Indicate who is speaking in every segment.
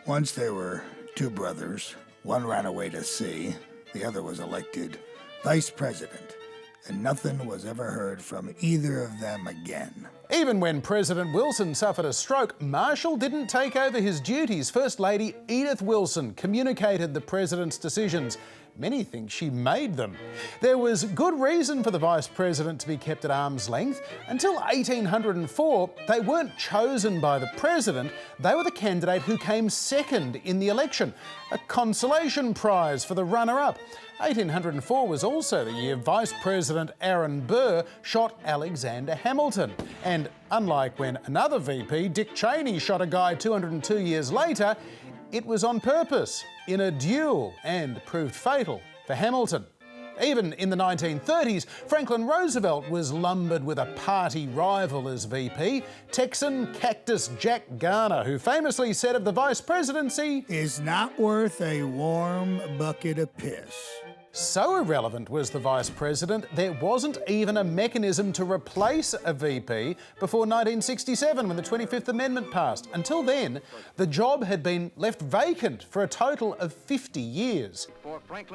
Speaker 1: Once there were two brothers. One ran away to sea. The other was elected vice president. And nothing was ever heard from either of them again.
Speaker 2: Even when President Wilson suffered a stroke, Marshall didn't take over his duties. First Lady Edith Wilson communicated the president's decisions. Many think she made them. There was good reason for the vice president to be kept at arm's length. Until 1804, they weren't chosen by the president. They were the candidate who came second in the election, a consolation prize for the runner-up. 1804 was also the year Vice President Aaron Burr shot Alexander Hamilton. And unlike when another VP, Dick Cheney, shot a guy 202 years later, it was on purpose, in a duel, and proved fatal for Hamilton. Even in the 1930s, Franklin Roosevelt was lumbered with a party rival as VP, Texan cactus Jack Garner, who famously said of the vice presidency,
Speaker 1: "Is not worth a warm bucket of piss."
Speaker 2: So irrelevant was the vice president, there wasn't even a mechanism to replace a VP before 1967 when the 25th Amendment passed. Until then, the job had been left vacant for a total of 50 years.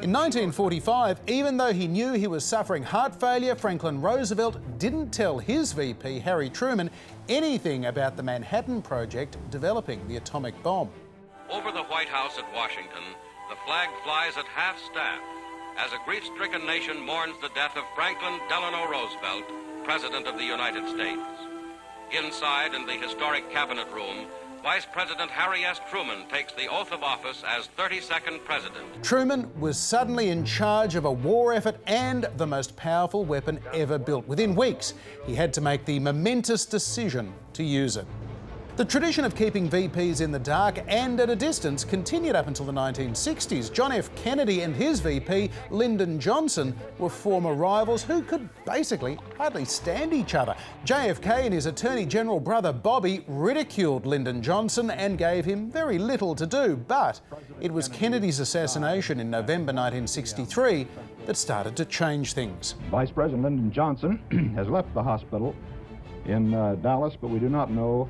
Speaker 2: In 1945, even though he knew he was suffering heart failure, Franklin Roosevelt didn't tell his VP, Harry Truman, anything about the Manhattan Project developing the atomic bomb.
Speaker 3: Over the White House at Washington, the flag flies at half-staff as a grief-stricken nation mourns the death of Franklin Delano Roosevelt, President of the United States. Inside, in the historic Cabinet Room, Vice President Harry S. Truman takes the oath of office as 32nd President.
Speaker 2: Truman was suddenly in charge of a war effort and the most powerful weapon ever built. Within weeks, he had to make the momentous decision to use it. The tradition of keeping VPs in the dark and at a distance continued up until the 1960s. John F. Kennedy and his VP, Lyndon Johnson, were former rivals who could basically hardly stand each other. JFK and his Attorney General brother Bobby ridiculed Lyndon Johnson and gave him very little to do. But it was Kennedy's assassination in November 1963 that started to change things.
Speaker 4: Vice President Lyndon Johnson has left the hospital in Dallas, but we do not know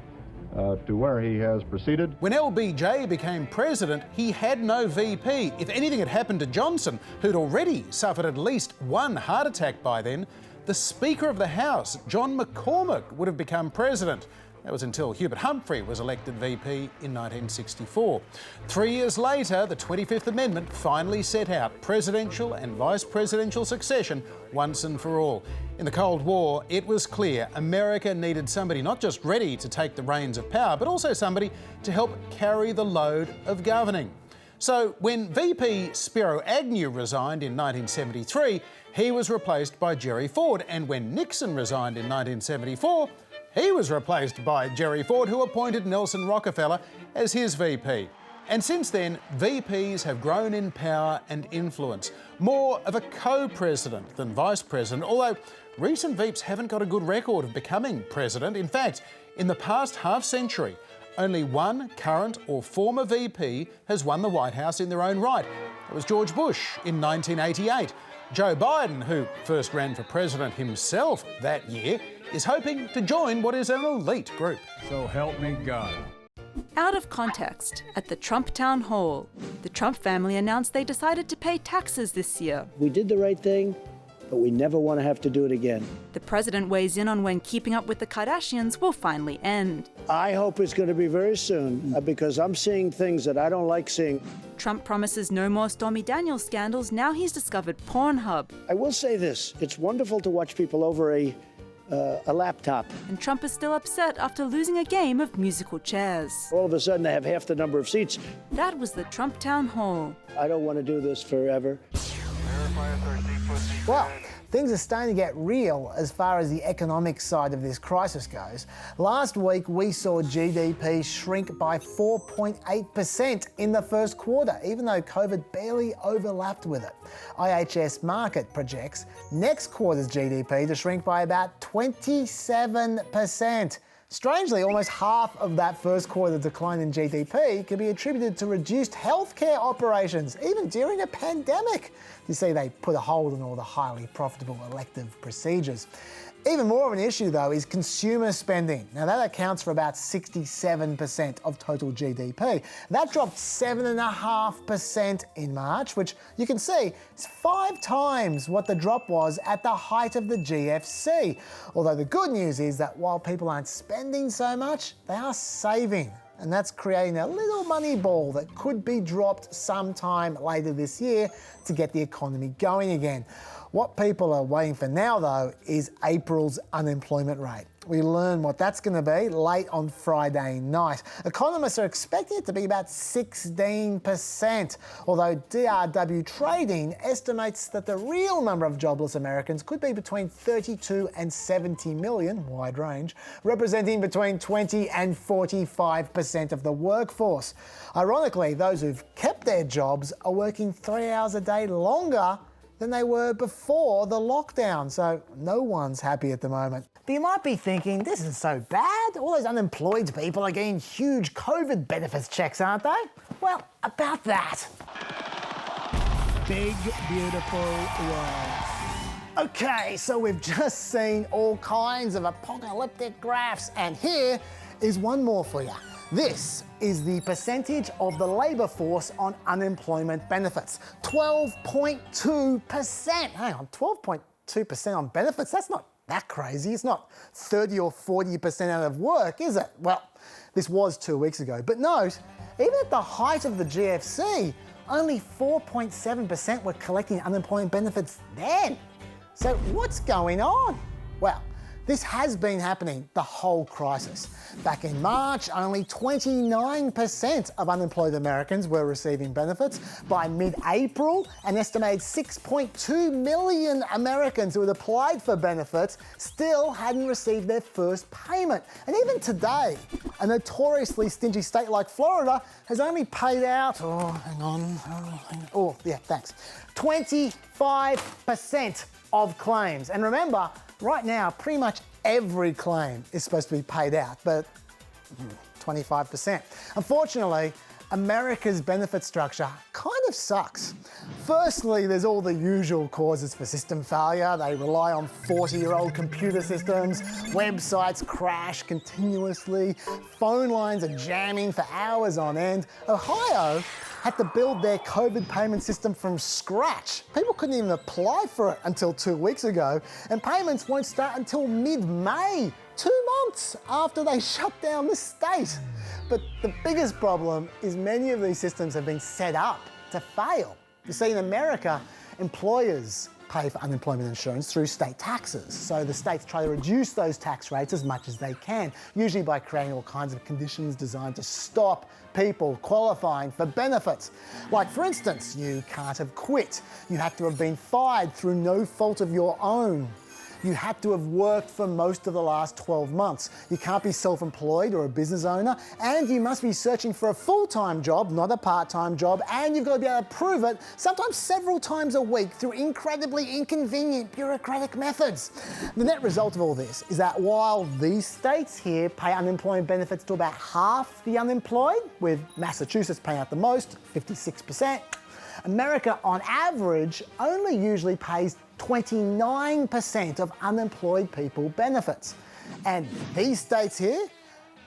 Speaker 4: to where he has proceeded.
Speaker 2: When LBJ became president, he had no VP. If anything had happened to Johnson, who'd already suffered at least one heart attack by then, the Speaker of the House, John McCormack, would have become president. That was until Hubert Humphrey was elected VP in 1964. 3 years later, the 25th Amendment finally set out presidential and vice presidential succession once and for all. In the Cold War, it was clear America needed somebody not just ready to take the reins of power, but also somebody to help carry the load of governing. So when VP Spiro Agnew resigned in 1973, he was replaced by Jerry Ford. And when Nixon resigned in 1974, he was replaced by Jerry Ford, who appointed Nelson Rockefeller as his VP. And since then, VPs have grown in power and influence, more of a co-president than vice president, although recent VPs haven't got a good record of becoming president. In fact, in the past half-century, only one current or former VP has won the White House in their own right. It was George Bush in 1988. Joe Biden, who first ran for president himself that year, is hoping to join what is an elite group.
Speaker 5: So help me God.
Speaker 6: Out of context, at the Trump town hall, the Trump family announced they decided to pay taxes this year.
Speaker 7: We did the right thing, but we never want to have to do it again.
Speaker 6: The president weighs in on when keeping up with the Kardashians will finally end.
Speaker 7: I hope it's going to be very soon, because I'm seeing things that I don't like seeing.
Speaker 6: Trump promises no more Stormy Daniels scandals. Now he's discovered Pornhub.
Speaker 7: I will say this, it's wonderful to watch people over a laptop.
Speaker 6: And Trump is still upset after losing a game of musical chairs.
Speaker 7: All of a sudden they have half the number of seats.
Speaker 6: That was the Trump town hall.
Speaker 7: I don't want to do this forever.
Speaker 8: Well, things are starting to get real as far as the economic side of this crisis goes. Last week, we saw GDP shrink by 4.8% in the first quarter, even though COVID barely overlapped with it. IHS Markit projects next quarter's GDP to shrink by about 27%. Strangely, almost half of that first quarter decline in GDP can be attributed to reduced healthcare operations, even during a pandemic. You see, they put a hold on all the highly profitable elective procedures. Even more of an issue, though, is consumer spending. Now, that accounts for about 67% of total GDP. That dropped 7.5% in March, which you can see is 5 times what the drop was at the height of the GFC. Although the good news is that while people aren't spending so much, they are saving. And that's creating a little money ball that could be dropped sometime later this year to get the economy going again. What people are waiting for now, though, is April's unemployment rate. We learn what that's going to be late on Friday night. Economists are expecting it to be about 16%, although DRW Trading estimates that the real number of jobless Americans could be between 32 and 70 million, wide range, representing between 20 and 45% of the workforce. Ironically, those who've kept their jobs are working 3 hours a day longer than they were before the lockdown, so no one's happy at the moment. But you might be thinking, this isn't so bad. All those unemployed people are getting huge COVID benefits checks, aren't they? Well, about that. Big, beautiful world. Okay, so we've just seen all kinds of apocalyptic graphs, and here is one more for you. This is the percentage of the labour force on unemployment benefits. 12.2%. Hang on, 12.2% on benefits? That's not that crazy. It's not 30 or 40% out of work, is it? Well, this was 2 weeks ago. But note, even at the height of the GFC, only 4.7% were collecting unemployment benefits then. So what's going on? Well, this has been happening the whole crisis. Back in March, only 29% of unemployed Americans were receiving benefits. By mid-April, an estimated 6.2 million Americans who had applied for benefits still hadn't received their first payment. And even today, a notoriously stingy state like Florida has only paid out, 25% of claims. And remember, right now, pretty much every claim is supposed to be paid out, but 25%. Unfortunately, America's benefit structure kind of sucks. Firstly, there's all the usual causes for system failure. They rely on 40-year-old computer systems, websites crash continuously, phone lines are jamming for hours on end. Ohio had to build their COVID payment system from scratch. People couldn't even apply for it until 2 weeks ago, and payments won't start until mid-May, 2 months after they shut down the state. But the biggest problem is many of these systems have been set up to fail. You see, in America, employers pay for unemployment insurance through state taxes. So the states try to reduce those tax rates as much as they can, usually by creating all kinds of conditions designed to stop people qualifying for benefits. Like, for instance, you can't have quit. You have to have been fired through no fault of your own. You had to have worked for most of the last 12 months. You can't be self-employed or a business owner, and you must be searching for a full-time job, not a part-time job, and you've got to be able to prove it, sometimes several times a week, through incredibly inconvenient bureaucratic methods. The net result of all this is that while these states here pay unemployment benefits to about half the unemployed, with Massachusetts paying out the most, 56%, America, on average, only usually pays 29% of unemployed people benefits. And these states here,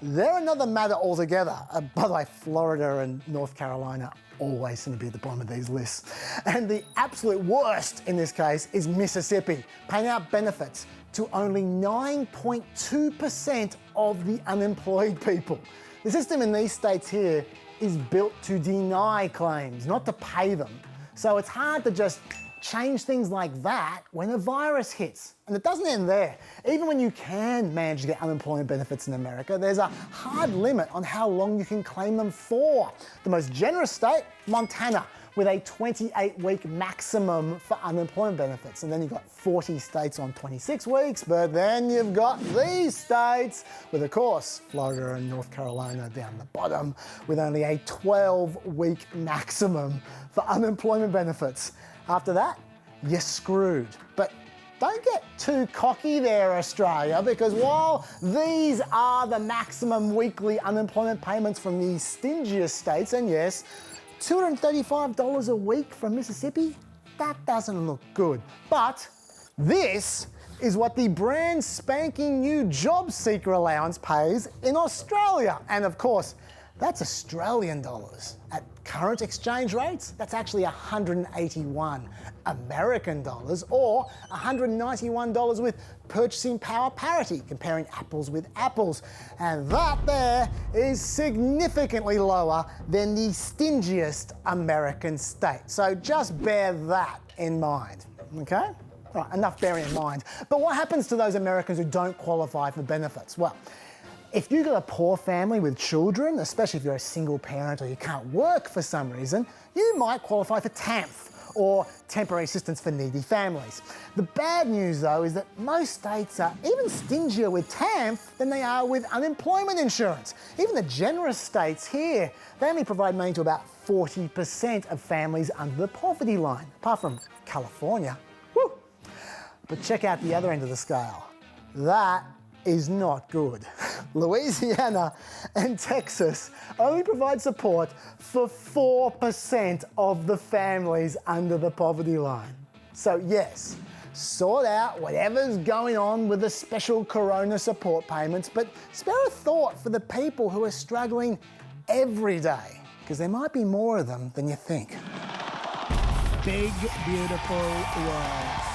Speaker 8: they're another matter altogether. By the way, Florida and North Carolina always seem to be at the bottom of these lists. And the absolute worst in this case is Mississippi, paying out benefits to only 9.2% of the unemployed people. The system in these states here is built to deny claims, not to pay them. So it's hard to just change things like that when a virus hits. And it doesn't end there. Even when you can manage to get unemployment benefits in America, there's a hard limit on how long you can claim them for. The most generous state, Montana, with a 28-week maximum for unemployment benefits. And then you've got 40 states on 26 weeks, but then you've got these states with, of course, Florida and North Carolina down the bottom, with only a 12-week maximum for unemployment benefits. After that, you're screwed. But don't get too cocky there, Australia, because while these are the maximum weekly unemployment payments from the stingiest states, and yes, $235 a week from Mississippi, that doesn't look good. But this is what the brand spanking new job seeker allowance pays in Australia. And of course, that's Australian dollars. At current exchange rates, that's actually 181 American dollars, or $191 with purchasing power parity, comparing apples with apples. And that there is significantly lower than the stingiest American state. So just bear that in mind, okay? Right, enough bearing in mind. But what happens to those Americans who don't qualify for benefits? Well, if you've got a poor family with children, especially if you're a single parent or you can't work for some reason, you might qualify for TANF, or temporary assistance for needy families. The bad news though is that most states are even stingier with TANF than they are with unemployment insurance. Even the generous states here, they only provide money to about 40% of families under the poverty line, apart from California. Woo! But check out the other end of the scale. That is not good. Louisiana and Texas only provide support for 4% of the families under the poverty line. So yes, sort out whatever's going on with the special corona support payments, but spare a thought for the people who are struggling every day, because there might be more of them than you think.
Speaker 5: Big, beautiful world.